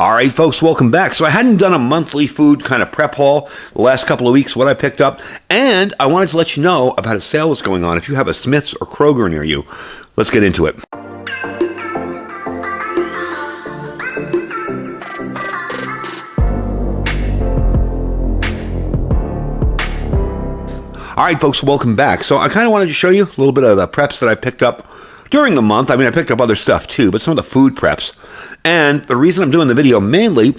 All right, folks, welcome back. So I hadn't done a monthly food kind of prep haul the last couple of weeks, what I picked up, and I wanted to let you know about a sale that's going on if you have a Smith's or Kroger near you. Let's get into it. All right, folks, welcome back. So I kind of wanted to show you a little bit of the preps that I picked up during the month. I mean, I picked up other stuff too, but some of the food preps. And the reason I'm doing the video mainly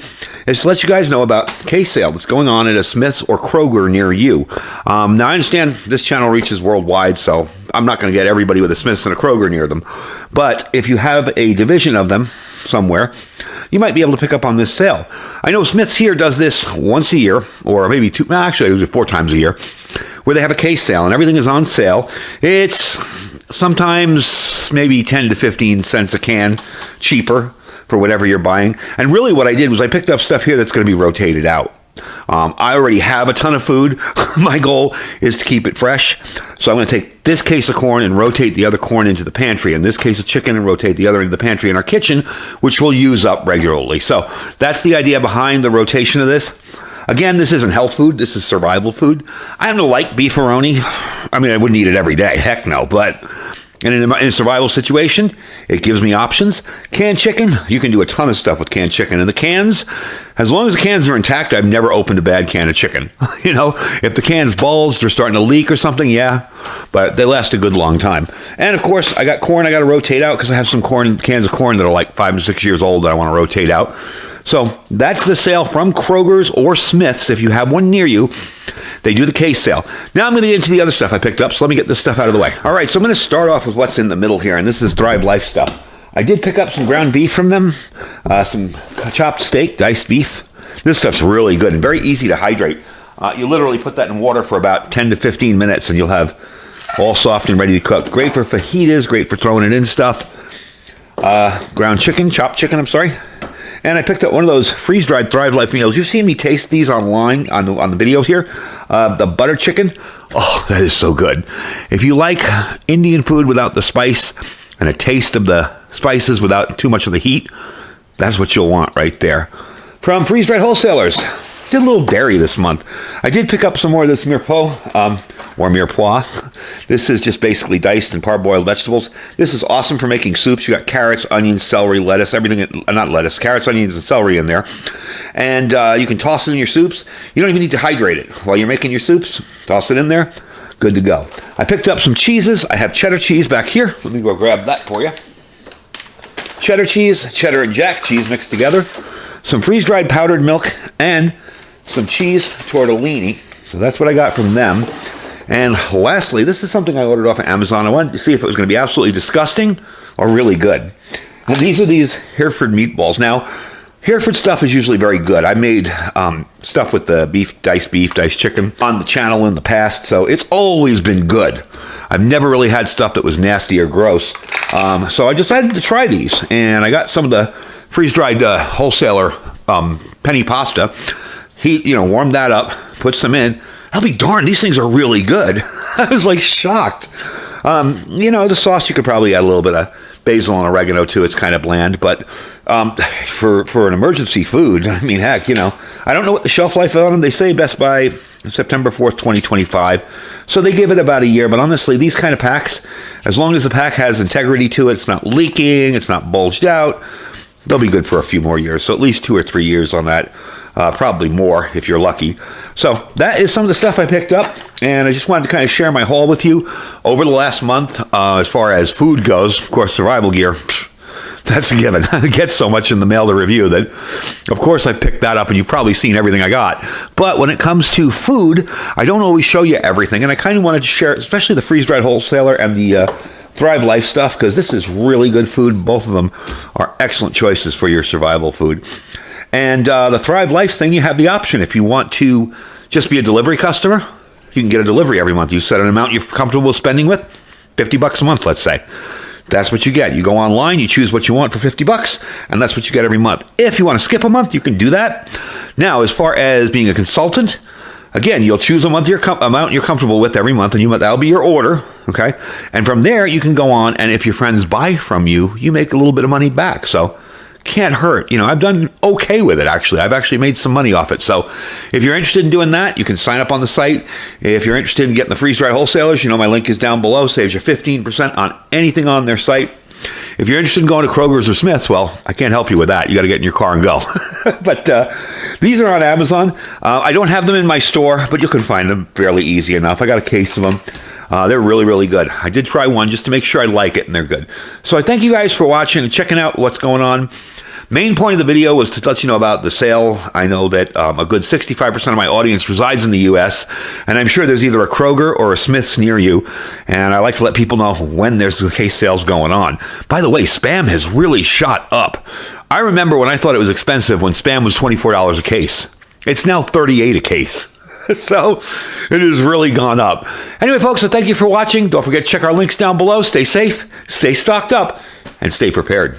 is to let you guys know about case sale that's going on at a Smith's or Kroger near you. Now, I understand this channel reaches worldwide, so I'm not going to get everybody with a Smith's and a Kroger near them. But if you have a division of them somewhere, you might be able to pick up on this sale. I know Smith's here does this once a year, or maybe actually 4 times a year, where they have a case sale and everything is on sale. It's sometimes maybe 10 to 15 cents a can cheaper for whatever you're buying. And really what I did was I picked up stuff here that's going to be rotated out. I already have a ton of food. My goal is to keep it fresh. So I'm going to take this case of corn and rotate the other corn into the pantry, and this case of chicken and rotate the other into the pantry in our kitchen, which we'll use up regularly. So that's the idea behind the rotation of this. Again, this isn't health food. This is survival food. I happen to like beefaroni. I mean, I wouldn't eat it every day. Heck no. But in a survival situation, it gives me options. Canned chicken, you can do a ton of stuff with canned chicken. And the cans, as long as the cans are intact, I've never opened a bad can of chicken. You know, if the can's bulged or starting to leak or something, yeah. But they last a good long time. And of course, I got corn I got to rotate out because I have some cans of corn that are like 5 to 6 years old that I want to rotate out. So that's the sale from Kroger's or Smith's. If you have one near you, they do the case sale. Now I'm going to get into the other stuff I picked up, so let me get this stuff out of the way. All right, so I'm going to start off with what's in the middle here, and this is Thrive Life stuff. I did pick up some ground beef from them, some chopped steak, diced beef. This stuff's really good and very easy to hydrate. You literally put that in water for about 10 to 15 minutes, and you'll have all soft and ready to cook. Great for fajitas, great for throwing it in stuff. Ground chicken, chopped chicken, I'm sorry. And I picked up one of those freeze-dried Thrive Life meals. You've seen me taste these online on the videos here. The butter chicken. Oh, that is so good. If you like Indian food without the spice and a taste of the spices without too much of the heat, that's what you'll want right there. From Freeze-Dried Wholesalers. Did a little dairy this month. I did pick up some more of this mirepoix, or mirepoix. This is just basically diced and parboiled vegetables. This is awesome for making soups. You got carrots, onions, celery, lettuce, everything, not lettuce, carrots, onions, and celery in there. And you can toss it in your soups. You don't even need to hydrate it. While you're making your soups, toss it in there. Good to go. I picked up some cheeses. I have cheddar cheese back here. Let me go grab that for you. Cheddar cheese, cheddar and jack cheese mixed together. Some freeze-dried powdered milk, and some cheese tortellini. So that's what I got from them. And lastly, this is something I ordered off of Amazon. I wanted to see if it was going to be absolutely disgusting or really good. And these are these Hereford meatballs. Now, Hereford stuff is usually very good. I made stuff with the diced chicken on the channel in the past, so it's always been good. I've never really had stuff that was nasty or gross. So I decided to try these, and I got some of the freeze-dried wholesaler penny pasta. Warmed that up, put some in. I'll be darned, these things are really good. I was like shocked. The sauce, you could probably add a little bit of basil and oregano to. It's kind of bland, but for an emergency food, I mean, heck, I don't know what the shelf life is on them. They say best by September 4th, 2025. So they give it about a year, but honestly, these kind of packs, as long as the pack has integrity to it, it's not leaking, it's not bulged out, they'll be good for a few more years. So at least 2 or 3 years on that. Probably more if you're lucky. So that is some of the stuff I picked up, and I just wanted to kind of share my haul with you over the last month. As far as food goes, of course, survival gear, that's a given. I get so much in the mail to review that, of course, I picked that up, and you've probably seen everything I got. But when it comes to food, I don't always show you everything, and I kind of wanted to share, especially the freeze-dried wholesaler and the Thrive Life stuff, because this is really good food. Both of them are excellent choices for your survival food. And the Thrive Life thing, you have the option. If you want to just be a delivery customer, you can get a delivery every month. You set an amount you're comfortable spending with, $50 a month, let's say. That's what you get. You go online, you choose what you want for $50, and that's what you get every month. If you want to skip a month, you can do that. Now, as far as being a consultant, again, you'll choose a month amount you're comfortable with every month, and that'll be your order, okay? And from there, you can go on, and if your friends buy from you, you make a little bit of money back. So can't hurt. I've done okay with it, actually. I've actually made some money off it. So if you're interested in doing that, you can sign up on the site. If you're interested in getting the freeze-dried wholesalers, my link is down below. Saves you 15% on anything on their site. If you're interested in going to Kroger's or Smith's, well, I can't help you with that. You got to get in your car and go. But these are on Amazon. I don't have them in my store, but you can find them fairly easy enough. I got a case of them. They're really, really good. I did try one just to make sure I like it, and they're good. So I thank you guys for watching and checking out what's going on. Main point of the video was to let you know about the sale. I know that a good 65% of my audience resides in the U.S., and I'm sure there's either a Kroger or a Smith's near you, and I like to let people know when there's the case sales going on. By the way, Spam has really shot up. I remember when I thought it was expensive when Spam was $24 a case. It's now $38 a case. So it has really gone up. Anyway, folks, so thank you for watching. Don't forget to check our links down below. Stay safe, stay stocked up, and stay prepared.